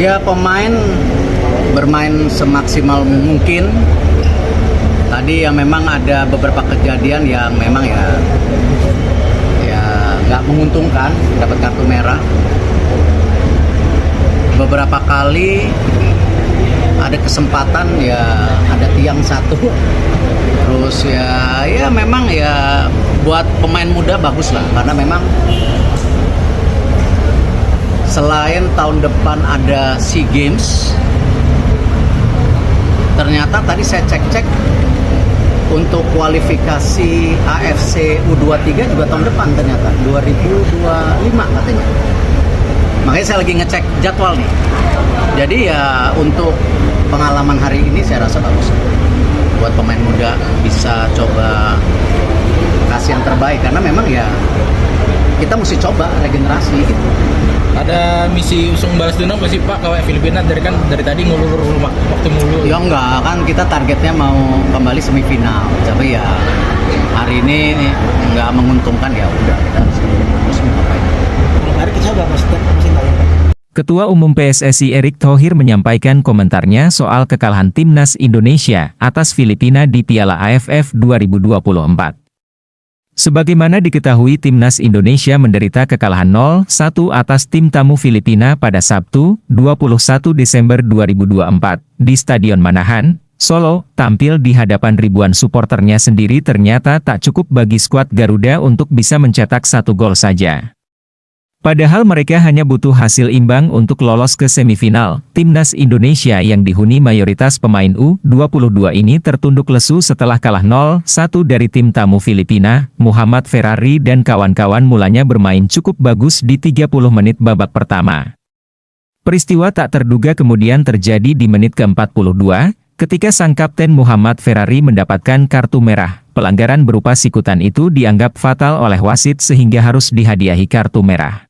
Ya, pemain bermain semaksimal mungkin. Tadi ya memang ada beberapa kejadian yang memang ya nggak menguntungkan, dapat kartu merah. Beberapa kali ada kesempatan ya ada tiang satu. Terus ya memang ya buat pemain muda bagus lah, karena memang selain tahun depan ada SEA Games, ternyata tadi saya cek-cek untuk kualifikasi AFC U23 juga tahun depan, ternyata 2025 katanya. Makanya saya lagi ngecek jadwal nih. Jadi ya untuk pengalaman hari ini saya rasa bagus buat pemain muda, bisa coba kasih yang terbaik, karena memang ya kita mesti coba regenerasi gitu. Ada misi usung balas dendam nggak sih Pak kayak Filipina? Dari tadi ngulur waktu mulu. Ya enggak, kan kita targetnya mau kembali semifinal. Tapi ya hari ini nggak menguntungkan, ya udah kita harus ngapain. Hari kecoba Mas Sintayong. Ketua Umum PSSI Erick Thohir menyampaikan komentarnya soal kekalahan Timnas Indonesia atas Filipina di Piala AFF 2024. Sebagaimana diketahui, Timnas Indonesia menderita kekalahan 0-1 atas tim tamu Filipina pada Sabtu, 21 Desember 2024, di Stadion Manahan, Solo. Tampil di hadapan ribuan suporternya sendiri ternyata tak cukup bagi skuad Garuda untuk bisa mencetak 1 gol saja. Padahal mereka hanya butuh hasil imbang untuk lolos ke semifinal. Timnas Indonesia yang dihuni mayoritas pemain U22 ini tertunduk lesu setelah kalah 0-1 dari tim tamu Filipina. Muhammad Ferrari dan kawan-kawan mulanya bermain cukup bagus di 30 menit babak pertama. Peristiwa tak terduga kemudian terjadi di menit ke-42, ketika sang kapten Muhammad Ferrari mendapatkan kartu merah. Pelanggaran berupa sikutan itu dianggap fatal oleh wasit sehingga harus dihadiahi kartu merah.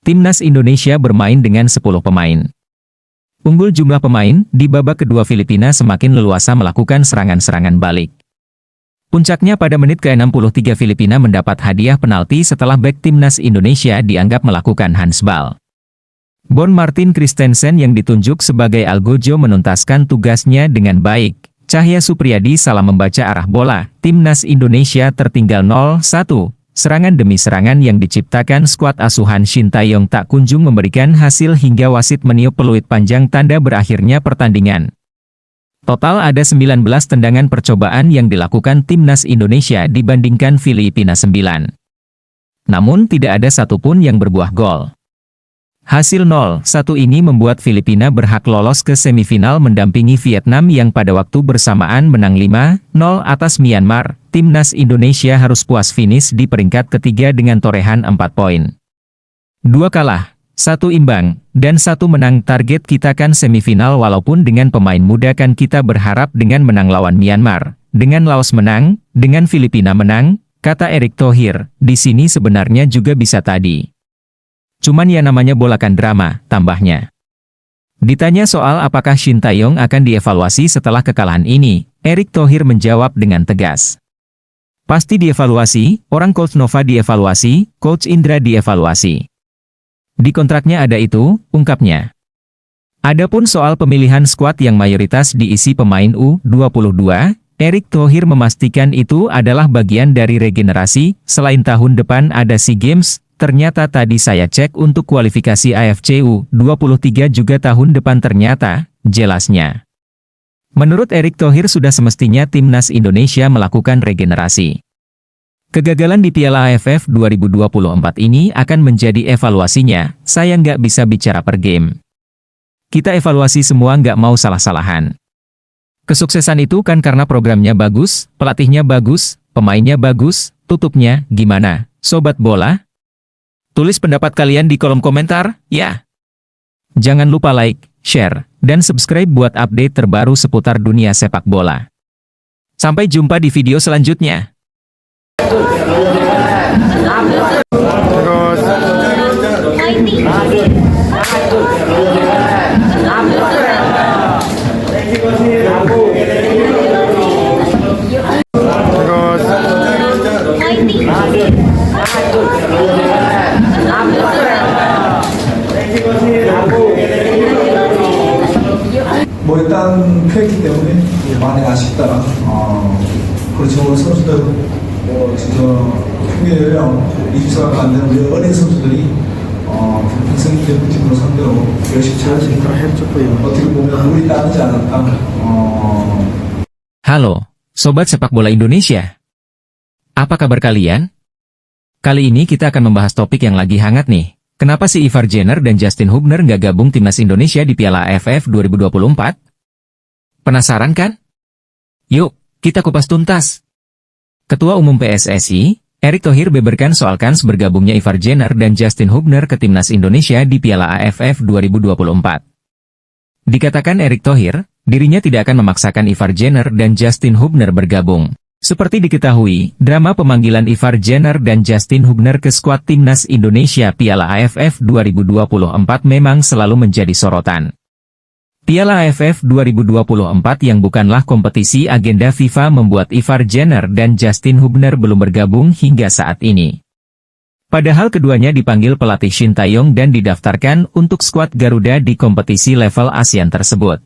Timnas Indonesia bermain dengan 10 pemain. Unggul jumlah pemain, di babak kedua Filipina semakin leluasa melakukan serangan-serangan balik. Puncaknya pada menit ke-63 Filipina mendapat hadiah penalti setelah bek Timnas Indonesia dianggap melakukan handsball. Bon Martin Christensen yang ditunjuk sebagai algojo menuntaskan tugasnya dengan baik. Cahya Supriyadi salah membaca arah bola. Timnas Indonesia tertinggal 0-1. Serangan demi serangan yang diciptakan skuad asuhan Shin Tae-yong tak kunjung memberikan hasil hingga wasit meniup peluit panjang tanda berakhirnya pertandingan. Total ada 19 tendangan percobaan yang dilakukan Timnas Indonesia dibandingkan Filipina 9. Namun tidak ada satupun yang berbuah gol. Hasil 0-1 ini membuat Filipina berhak lolos ke semifinal mendampingi Vietnam yang pada waktu bersamaan menang 5-0 atas Myanmar. Timnas Indonesia harus puas finish di peringkat ketiga dengan torehan 4 poin. 2 kalah, 1 imbang, dan 1 menang. Target kita kan semifinal, walaupun dengan pemain muda kan kita berharap dengan menang lawan Myanmar, dengan Laos menang, dengan Filipina menang, kata Erick Thohir. Di sini sebenarnya juga bisa tadi. Cuman ya namanya bola kan drama, tambahnya. Ditanya soal apakah Shin Tae-yong akan dievaluasi setelah kekalahan ini, Erick Thohir menjawab dengan tegas. Pasti dievaluasi, orang Coach Nova dievaluasi, Coach Indra dievaluasi. Di kontraknya ada itu, ungkapnya. Adapun soal pemilihan skuad yang mayoritas diisi pemain U22, Erick Thohir memastikan itu adalah bagian dari regenerasi. Selain tahun depan ada SEA Games, ternyata tadi saya cek untuk kualifikasi AFC U23 juga tahun depan ternyata, jelasnya. Menurut Erick Thohir sudah semestinya Timnas Indonesia melakukan regenerasi. Kegagalan di Piala AFF 2024 ini akan menjadi evaluasinya. Saya nggak bisa bicara per game. Kita evaluasi semua, nggak mau salah-salahan. Kesuksesan itu kan karena programnya bagus, pelatihnya bagus, pemainnya bagus, tutupnya gimana, sobat bola? Tulis pendapat kalian di kolom komentar, ya. Jangan lupa like, share, dan subscribe buat update terbaru seputar dunia sepak bola. Sampai jumpa di video selanjutnya. Terus. 패했기 때문에 많이 아쉽다. 그렇죠. 우리 선수들 진짜 평균 연령 24가 안 되는 우리 어린 선수들이 평생 대표팀으로 상대로 열심히 잘하시니까 어떻게 보면 우리 따르지 않았다. Halo, Sobat Sepak Bola Indonesia. Apa kabar kalian? Kali ini kita akan membahas topik yang lagi hangat nih. Kenapa si Ivar Jenner dan Justin Hubner nggak gabung timnas Indonesia di Piala AFF 2024? Penasaran kan? Yuk, kita kupas tuntas. Ketua Umum PSSI, Erick Thohir beberkan soal kans bergabungnya Ivar Jenner dan Justin Hubner ke timnas Indonesia di Piala AFF 2024. Dikatakan Erick Thohir, dirinya tidak akan memaksakan Ivar Jenner dan Justin Hubner bergabung. Seperti diketahui, drama pemanggilan Ivar Jenner dan Justin Hubner ke skuad timnas Indonesia Piala AFF 2024 memang selalu menjadi sorotan. Piala AFF 2024 yang bukanlah kompetisi agenda FIFA membuat Ivar Jenner dan Justin Hubner belum bergabung hingga saat ini. Padahal keduanya dipanggil pelatih Shin Tae-yong dan didaftarkan untuk skuad Garuda di kompetisi level ASEAN tersebut.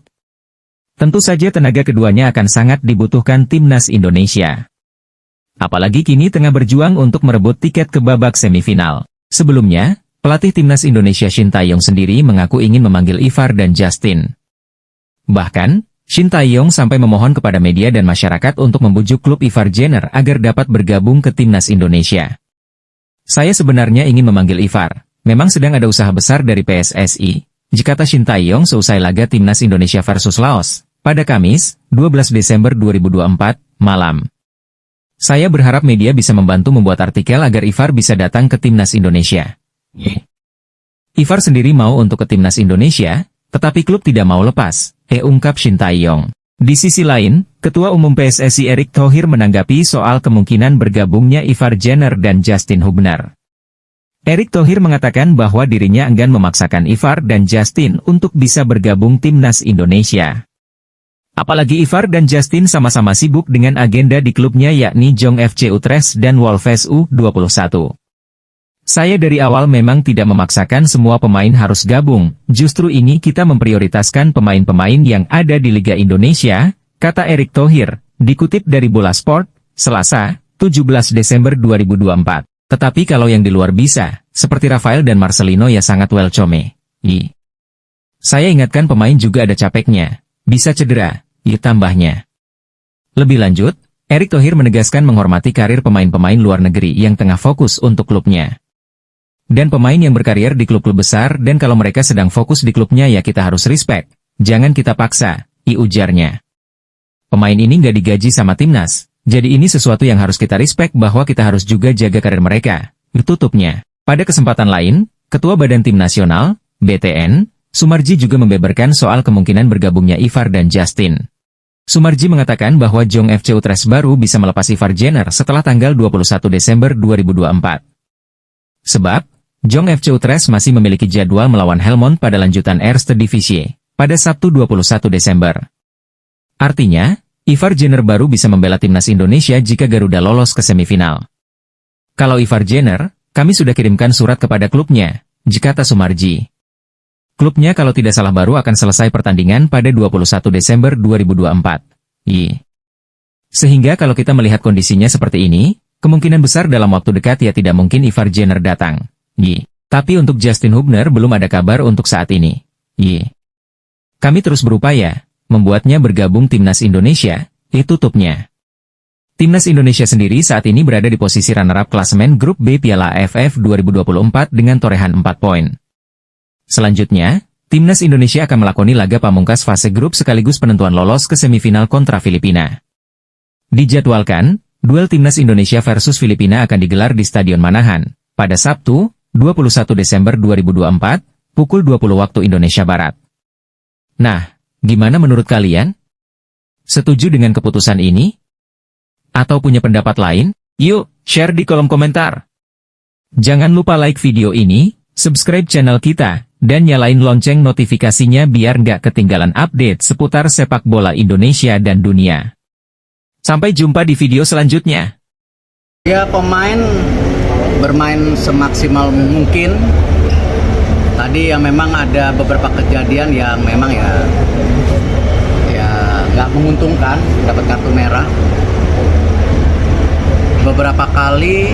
Tentu saja tenaga keduanya akan sangat dibutuhkan timnas Indonesia. Apalagi kini tengah berjuang untuk merebut tiket ke babak semifinal. Sebelumnya, pelatih timnas Indonesia Shin Tae-yong sendiri mengaku ingin memanggil Ivar dan Justin. Bahkan, Shin Tae-yong sampai memohon kepada media dan masyarakat untuk membujuk klub Ivar Jenner agar dapat bergabung ke timnas Indonesia. Saya sebenarnya ingin memanggil Ivar. Memang sedang ada usaha besar dari PSSI. Kata Shin Tae-yong seusai laga timnas Indonesia versus Laos pada Kamis, 12 Desember 2024, malam. Saya berharap media bisa membantu membuat artikel agar Ivar bisa datang ke timnas Indonesia. Ivar sendiri mau untuk ke timnas Indonesia, tetapi klub tidak mau lepas, ungkap Shin Tae-yong. Di sisi lain, Ketua Umum PSSI Erick Thohir menanggapi soal kemungkinan bergabungnya Ivar Jenner dan Justin Hubner. Erick Thohir mengatakan bahwa dirinya enggan memaksakan Ivar dan Justin untuk bisa bergabung timnas Indonesia. Apalagi Ivar dan Justin sama-sama sibuk dengan agenda di klubnya yakni Jong FC Utrecht dan Wolves U21. Saya dari awal memang tidak memaksakan semua pemain harus gabung, justru ini kita memprioritaskan pemain-pemain yang ada di Liga Indonesia, kata Erick Thohir, dikutip dari Bola Sport, Selasa, 17 Desember 2024. Tetapi kalau yang di luar bisa, seperti Rafael dan Marcelino ya sangat welcome. Saya ingatkan pemain juga ada capeknya. Bisa cedera, tambahnya. Lebih lanjut, Erick Thohir menegaskan menghormati karir pemain-pemain luar negeri yang tengah fokus untuk klubnya. Dan pemain yang berkarier di klub-klub besar dan kalau mereka sedang fokus di klubnya ya kita harus respect, jangan kita paksa, ujarnya. Pemain ini nggak digaji sama timnas, jadi ini sesuatu yang harus kita respect bahwa kita harus juga jaga karir mereka, tutupnya. Pada kesempatan lain, Ketua Badan Tim Nasional, BTN, Sumarji juga membeberkan soal kemungkinan bergabungnya Ivar dan Justin. Sumarji mengatakan bahwa Jong FC Utrecht baru bisa melepas Ivar Jenner setelah tanggal 21 Desember 2024. Sebab, Jong FC Utrecht masih memiliki jadwal melawan Helmond pada lanjutan Eerste Divisie, pada Sabtu 21 Desember. Artinya, Ivar Jenner baru bisa membela timnas Indonesia jika Garuda lolos ke semifinal. Kalau Ivar Jenner, kami sudah kirimkan surat kepada klubnya, kata Sumarji. Klubnya kalau tidak salah baru akan selesai pertandingan pada 21 Desember 2024. Sehingga kalau kita melihat kondisinya seperti ini, kemungkinan besar dalam waktu dekat ya tidak mungkin Ivar Jenner datang. Tapi untuk Justin Hubner belum ada kabar untuk saat ini. Kami terus berupaya, membuatnya bergabung timnas Indonesia, tutupnya. Timnas Indonesia sendiri saat ini berada di posisi runner-up klasemen grup B Piala AFF 2024 dengan torehan 4 poin. Selanjutnya, timnas Indonesia akan melakoni laga pamungkas fase grup sekaligus penentuan lolos ke semifinal kontra Filipina. Dijadwalkan, duel timnas Indonesia versus Filipina akan digelar di Stadion Manahan, pada Sabtu, 21 Desember 2024, pukul 20 waktu Indonesia Barat. Nah, gimana menurut kalian? Setuju dengan keputusan ini? Atau punya pendapat lain? Yuk, share di kolom komentar. Jangan lupa like video ini, subscribe channel kita, dan nyalain lonceng notifikasinya biar nggak ketinggalan update seputar sepak bola Indonesia dan dunia. Sampai jumpa di video selanjutnya. Ya, pemain bermain semaksimal mungkin. Tadi ya memang ada beberapa kejadian yang memang menguntungkan dapat kartu merah. Beberapa kali